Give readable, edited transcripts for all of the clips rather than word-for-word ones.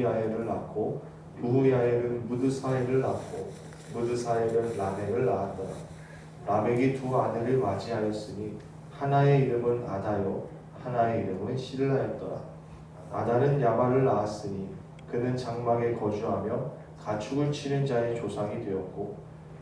부후야엘을 낳고 부후야엘은 무드사엘을 낳고 무드사엘은 라멕을 낳았더라. 라멕이 두 아들을 맞이하였으니 하나의 이름은 아다요 하나의 이름은 실라였더라. 아다는 야발을 낳았으니 그는 장막에 거주하며 가축을 치는 자의 조상이 되었고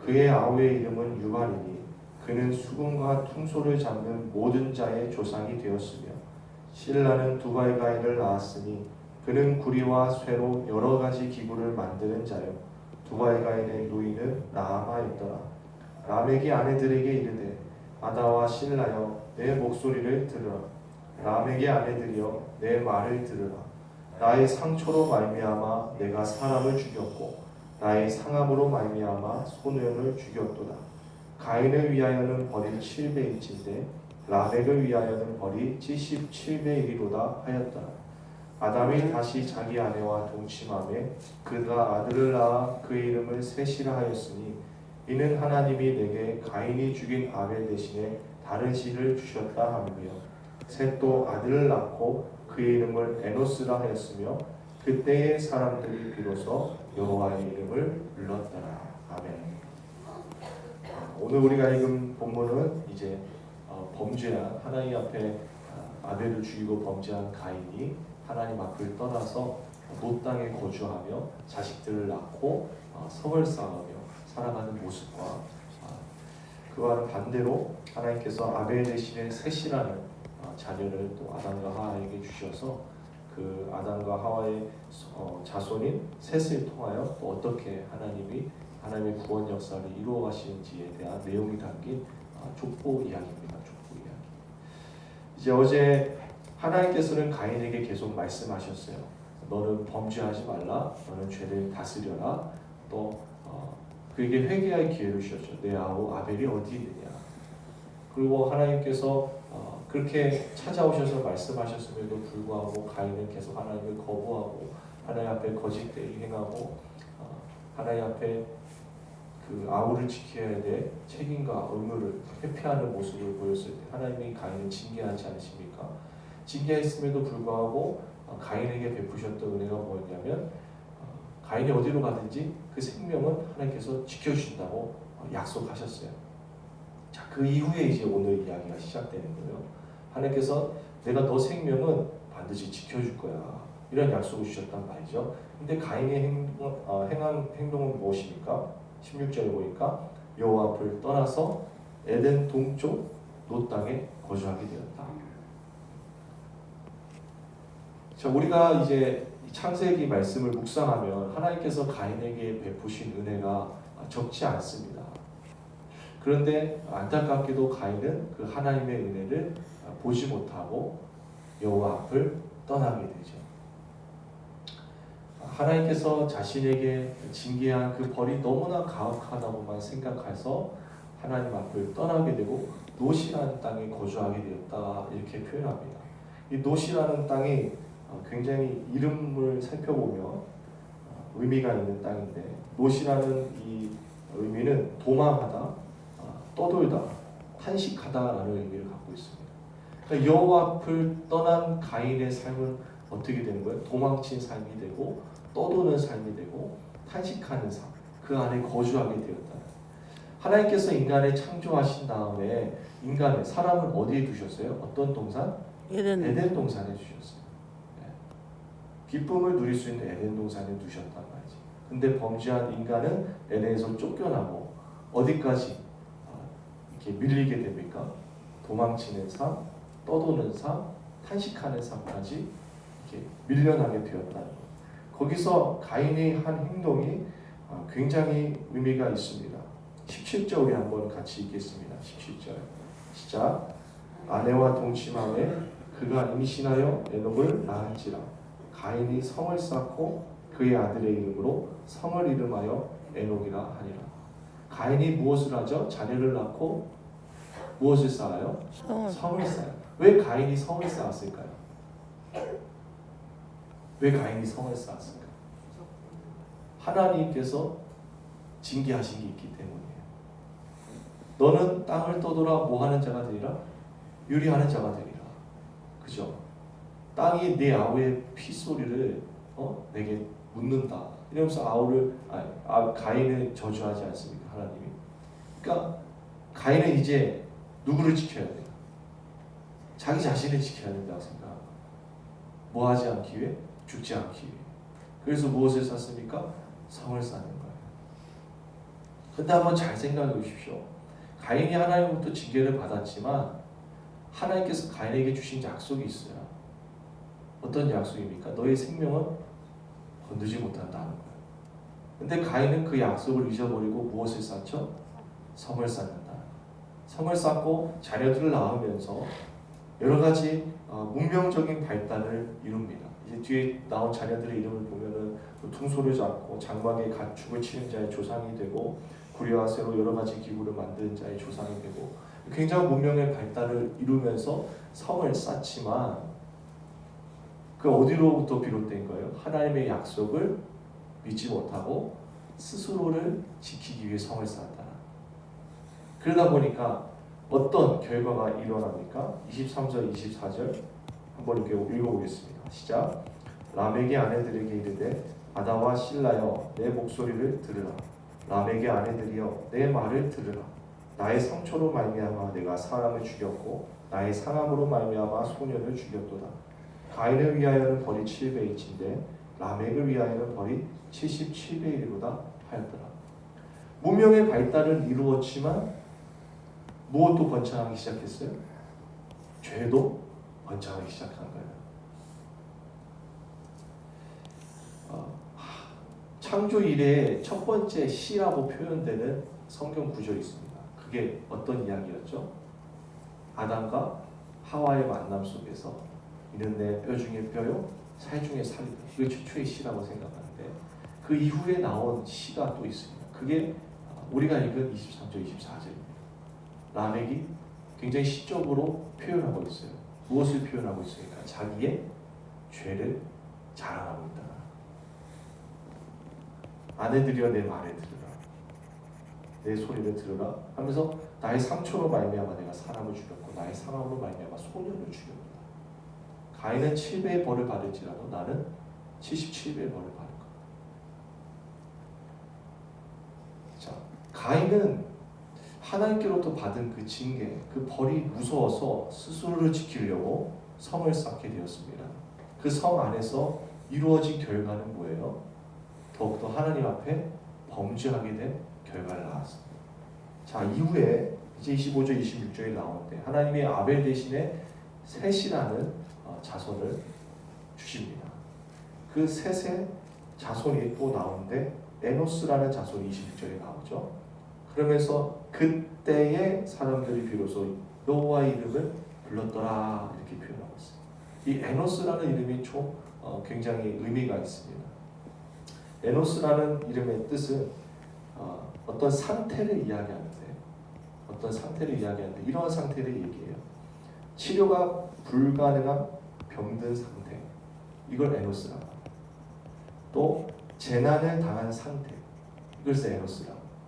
그의 아우의 이름은 유발이니 그는 수금과 퉁소를 잡는 모든 자의 조상이 되었으며 실라는 두발가인을 낳았으니 그는 구리와 쇠로 여러 가지 기구를 만드는 자요 두발가인의 누이는 나아마였더라. 라멕이 아내들에게 이르되 아다와 실라여 내 목소리를 들으라. 라멕의 아내들이여 내 말을 들으라. 나의 상처로 말미암아 내가 사람을 죽였고 나의 상함으로 말미암아 소년을 죽였도다. 가인을 위하여는 벌이 700인치인데 라멕을 위하여는 벌이 77배 1이로다 하였더라. 아담이 다시 자기 아내와 동침하매 그가 아들을 낳아 그의 이름을 셋이라 하였으니 이는 하나님이 내게 가인이 죽인 아벨 대신에 다른 씨를 주셨다 하며 셋도 아들을 낳고 그의 이름을 에노스라 하였으며 그때의 사람들이 비로소 여호와의 이름을 불렀더라. 아멘. 오늘 우리가 읽은 본문은 이제 범죄한 하나님 앞에 아벨을 죽이고 범죄한 가인이 하나님 앞을 떠나서 롯 땅에 거주하며 자식들을 낳고 성을 쌓으며 살아가는 모습과 그와는 반대로 하나님께서 아벨 대신에 셋이라는 자녀를 또 아담과 하와에게 주셔서 그 아담과 하와의 자손인 셋을 통하여 또 어떻게 하나님의 구원 역사를 이루어 가시는지에 대한 내용이 담긴 족보 이야기입니다. 족보 이야기. 이제 어제 하나님께서는 가인에게 계속 말씀하셨어요. 너는 범죄하지 말라. 너는 죄를 다스려라. 또 그에게 회개할 기회를 주셨죠. 내 아우 아벨이 어디 있느냐. 그리고 하나님께서 그렇게 찾아오셔서 말씀하셨음에도 불구하고 가인은 계속 하나님을 거부하고 하나님 앞에 거짓되이 행하고 하나님 앞에 그 아우를 지켜야 될 책임과 의무를 회피하는 모습을 보였을 때 하나님이 가인을 징계하지 않으십니까? 징계했음에도 불구하고 가인에게 베푸셨던 은혜가 뭐였냐면 가인이 어디로 가든지 그 생명은 하나님께서 지켜주신다고 약속하셨어요. 자, 그 이후에 이제 오늘 이야기가 시작되는 거예요. 하나님께서 내가 너 생명은 반드시 지켜줄 거야. 이런 약속을 주셨단 말이죠. 근데 가인의 행한 행동은 무엇입니까? 16절에 보니까 여호와 앞을 떠나서 에덴 동쪽 롯 땅에 거주하게 되었다. 자, 우리가 이제 창세기 말씀을 묵상하면 하나님께서 가인에게 베푸신 은혜가 적지 않습니다. 그런데 안타깝게도 가인은 그 하나님의 은혜를 보지 못하고 여호와 앞을 떠나게 되죠. 하나님께서 자신에게 징계한 그 벌이 너무나 가혹하다고만 생각해서 하나님 앞을 떠나게 되고 롯이라는 땅에 거주하게 되었다 이렇게 표현합니다. 이 롯이라는 땅이 굉장히 이름을 살펴보면 의미가 있는 땅인데 롯이라는 이 의미는 도망하다, 떠돌다, 탄식하다라는 의미를 갖고 있습니다. 그러니까 여호와 앞을 떠난 가인의 삶은 어떻게 되는 거예요? 도망친 삶이 되고 떠도는 삶이 되고 탄식하는 삶, 그 안에 거주하게 되었다. 하나님께서 인간을 창조하신 다음에 사람을 어디에 두셨어요? 어떤 동산? 에덴 동산에 두셨어요. 기쁨을 누릴 수 있는 에덴 동산에 두셨단 말이지. 근데 범죄한 인간은 에덴에서 쫓겨나고 어디까지 이렇게 밀리게 됩니까? 도망치는 삶, 떠도는 삶, 탄식하는 삶까지 이렇게 밀려나게 되었다는 것. 거기서 가인이 한 행동이 굉장히 의미가 있습니다. 17절 우리 한번 같이 읽겠습니다. 17절 시작. 아내와 동침하에 그가 임신하여 에녹을 낳은지라. 가인이 성을 쌓고 그의 아들의 이름으로 성을 이름하여 에녹이라 하니라. 가인이 무엇을 하죠? 자녀를 낳고 무엇을 쌓아요? 성을 쌓아요. 왜 가인이 성을 쌓았을까요? 왜 가인이 성을 쌓았을까요? 하나님께서 징계하신 게 있기 때문이에요. 너는 땅을 떠돌아 뭐하는 자가 되리라? 유리하는 자가 되리라. 그죠? 땅이 네 아우의 피소리를 내게 묻는다. 이러면서 가인을 저주하지 않습니까? 하나님이. 그러니까 가인은 이제 누구를 지켜야 돼요? 자기 자신을 지켜야 된다고 생각합니다. 뭐 하지 않기 위해? 죽지 않기 위해. 그래서 무엇을 쌓습니까? 성을 쌓는 거예요. 근데 한번 잘 생각해 보십시오. 가인이 하나님부터 징계를 받았지만 하나님께서 가인에게 주신 약속이 있어요. 어떤 약속입니까? 너의 생명은 건드지 못한다는 거예요. 근데 가인은 그 약속을 잊어버리고 무엇을 쌓죠? 성을 쌓는다. 성을 쌓고 자녀들을 낳으면서 여러 가지 문명적인 발달을 이룹니다. 이제 뒤에 나온 자녀들의 이름을 보면은 퉁소를 잡고 장막에 가축을 치는 자의 조상이 되고 구려와 쇠로 여러 가지 기구를 만드는 자의 조상이 되고 굉장한 문명의 발달을 이루면서 성을 쌓지만 그 어디로부터 비롯된 거예요? 하나님의 약속을 믿지 못하고 스스로를 지키기 위해 성을 쌓았다. 그러다 보니까 어떤 결과가 일어납니까? 23절, 24절 한번 이렇게 읽어보겠습니다. 시작. 라멕의 아내들에게 이르되 아다와 실라여 내 목소리를 들으라. 라멕의 아내들이여 내 말을 들으라. 나의 상처로 말미암아 내가 사람을 죽였고 나의 상함으로 말미암아 소년을 죽였도다. 가인을 위하여는 벌이 700인데 라멕을 위하여는 벌이 77배이로다 하였더라. 문명의 발달은 이루었지만 무엇도 번창하기 시작했어요? 죄도 번창하기 시작한 거예요. 창조 이래의 첫 번째 시라고 표현되는 성경 구절이 있습니다. 그게 어떤 이야기였죠? 아담과 하와의 만남 속에서 이는 내 뼈 중에 뼈요 살 중에 살이다. 그게 최초의 시라고 생각하는데 그 이후에 나온 시가 또 있습니다. 그게 우리가 읽은 23절, 24절입니다. 라멕이 굉장히 시적으로 표현하고 있어요. 무엇을 표현하고 있습니까? 자기의 죄를 자랑하고 있다. 아내들이여 내 말을 들으라. 내 소리를 들으라 하면서 나의 상처로 말미암아 내가 사람을 죽였고 나의 상함으로 말미암아 소년을 죽였다. 가인은 7배의 벌을 받을지라도 나는 77배의 벌을 받을 거다. 자, 가인은 하나님께로부터 받은 그 징계, 그 벌이 무서워서 스스로를 지키려고 성을 쌓게 되었습니다. 그 성 안에서 이루어진 결과는 뭐예요? 더욱더 하나님 앞에 범죄하게 된 결과를 낳았습니다. 자, 이후에 이제 25절, 26절에 나오는데 하나님이 아벨 대신에 셋이라는 자손을 주십니다. 그 셋의 자손이 또 나오는데 에노스라는 자손이 26절에 나오죠. 그러면서 그때의 사람들이 비로소 여호와의 이름을 불렀더라 이렇게 표현하고 있습니다. 이 에노스라는 이름이 굉장히 의미가 있습니다. 에노스라는 이름의 뜻은 어떤 상태를 이야기하는데 이러한 상태를 얘기해요. 치료가 불가능한 병든 상태, 이걸 에노스라고 합니다. 또 재난을 당한 상태, 이것을 에노스라고 합니다.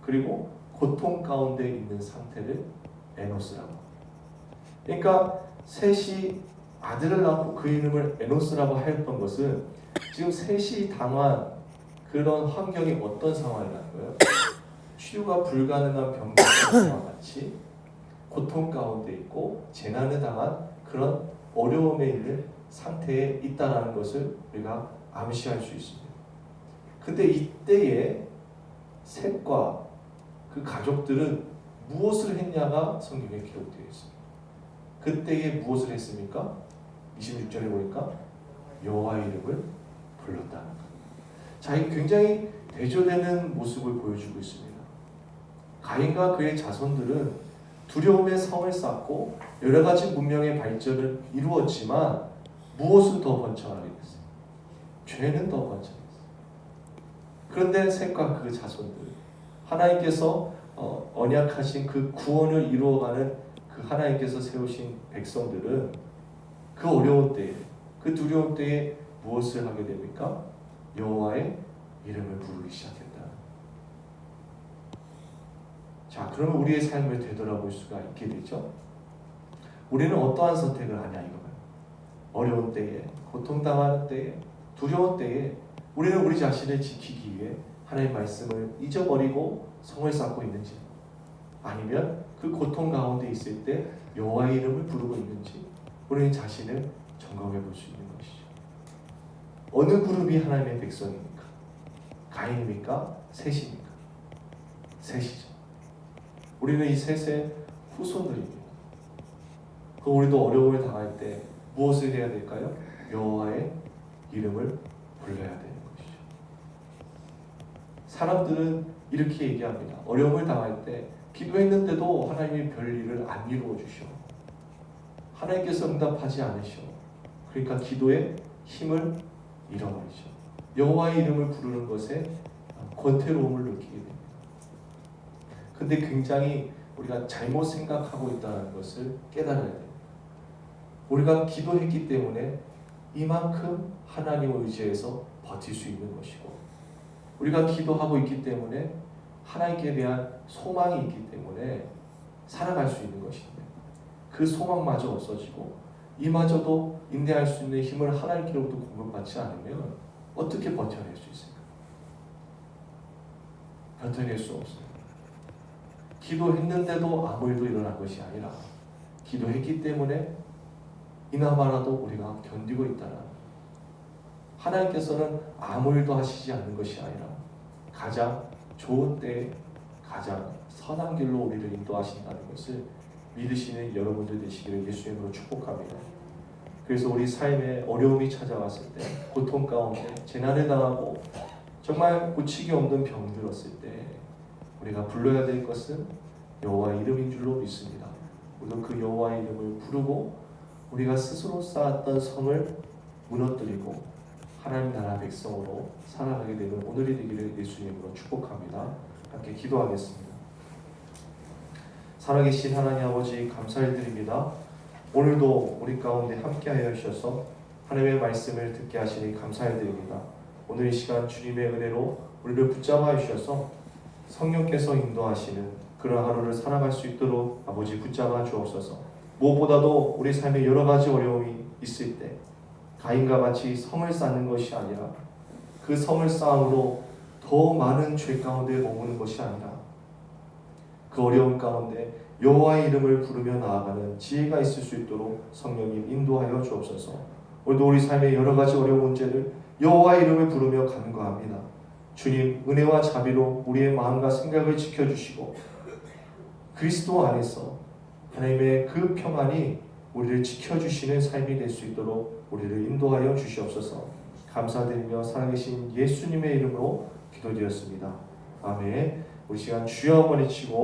그리고 고통 가운데 있는 상태를 에노스라고 합니다. 그러니까 셋이 아들을 낳고 그 이름을 에노스라고 하였던 것은 지금 셋이 당한 그런 환경이 어떤 상황이라는 거예요? 치료가 불가능한 병과 같이 고통 가운데 있고 재난을 당한 그런 어려움에 있는 상태에 있다는 것을 우리가 암시할 수 있습니다. 근데 이때에 셋과 그 가족들은 무엇을 했냐가 성경에 기록되어 있습니다. 그때에 무엇을 했습니까? 26절에 보니까 여호와의 이름을 불렀다는 것. 자, 이 굉장히 대조되는 모습을 보여주고 있습니다. 가인과 그의 자손들은 두려움의 성을 쌓고 여러 가지 문명의 발전을 이루었지만 무엇은 더 번창하게 됐어요? 죄는 더 번창했어요. 그런데 셋과 그 자손들, 하나님께서 언약하신 그 구원을 이루어가는 그 하나님께서 세우신 백성들은 그 어려운 때에, 그 두려운 때에 무엇을 하게 됩니까? 여호와의 이름을 부르기 시작했다. 자, 그러면 우리의 삶을 되돌아볼 수가 있게 되죠. 우리는 어떠한 선택을 하냐 이거예요. 어려운 때에, 고통당하는 때에, 두려운 때에 우리는 우리 자신을 지키기 위해 하나님의 말씀을 잊어버리고 성을 쌓고 있는지, 아니면 그 고통 가운데 있을 때 여호와의 이름을 부르고 있는지 우리는 자신을 점검해 볼 수 있는 것이죠. 어느 그룹이 하나님의 백성입니까? 가인입니까? 셋입니까? 셋이죠. 우리는 이 셋의 후손들입니다. 우리도 어려움을 당할 때 무엇을 해야 될까요? 여호와의 이름을 불러야 되는 것이죠. 사람들은 이렇게 얘기합니다. 어려움을 당할 때 기도했는데도 하나님이 별일을 안 이루어 주셔. 하나님께서 응답하지 않으셔. 그러니까 기도에 힘을 잃어버리죠. 여호와의 이름을 부르는 것에 권태로움을 느끼게 됩니다. 근데 굉장히 우리가 잘못 생각하고 있다는 것을 깨달아야 됩니다. 우리가 기도했기 때문에 이만큼 하나님을 의지해서 버틸 수 있는 것이고, 우리가 기도하고 있기 때문에 하나님께 대한 소망이 있기 때문에 살아갈 수 있는 것인데, 그 소망마저 없어지고 이마저도 인내할 수 있는 힘을 하나님께로부터 공급받지 않으면 어떻게 버텨낼 수 있을까? 버텨낼 수 없어요. 기도했는데도 아무 일도 일어난 것이 아니라 기도했기 때문에 이나마라도 우리가 견디고 있다는, 하나님께서는 아무 일도 하시지 않는 것이 아니라 가장 좋은 때에 가장 선한 길로 우리를 인도하신다는 것을 믿으시는 여러분들 되시기를 예수님으로 축복합니다. 그래서 우리 삶에 어려움이 찾아왔을 때, 고통 가운데 재난을 당하고 정말 고치기 없는 병 들었을 때 우리가 불러야 될 것은 여호와의 이름인 줄로 믿습니다. 우리도 그 여호와의 이름을 부르고 우리가 스스로 쌓았던 성을 무너뜨리고 하나님 나라 백성으로 살아가게 되는 오늘이 되기를 예수님으로 축복합니다. 함께 기도하겠습니다. 살아계신 하나님 아버지, 감사를 드립니다. 오늘도 우리 가운데 함께하여 주셔서 하나님의 말씀을 듣게 하시니 감사를 드립니다. 오늘 이 시간 주님의 은혜로 우리를 붙잡아 주셔서 성령께서 인도하시는 그런 하루를 살아갈 수 있도록 아버지 붙잡아 주옵소서. 무엇보다도 우리 삶에 여러 가지 어려움이 있을 때 가인과 같이 성을 쌓는 것이 아니라 그 성을 쌓음으로 더 많은 죄 가운데 머무는 것이 아니라 그 어려움 가운데 여호와의 이름을 부르며 나아가는 지혜가 있을 수 있도록 성령님 인도하여 주옵소서. 오늘도 우리 삶의 여러 가지 어려운 문제를 여호와의 이름을 부르며 간구합니다. 주님, 은혜와 자비로 우리의 마음과 생각을 지켜주시고 그리스도 안에서 하나님의 그 평안이 우리를 지켜주시는 삶이 될 수 있도록 우리를 인도하여 주시옵소서. 감사드리며 살아계신 예수님의 이름으로 기도드렸습니다. 아멘. 우리 시간 주여 한번 외치고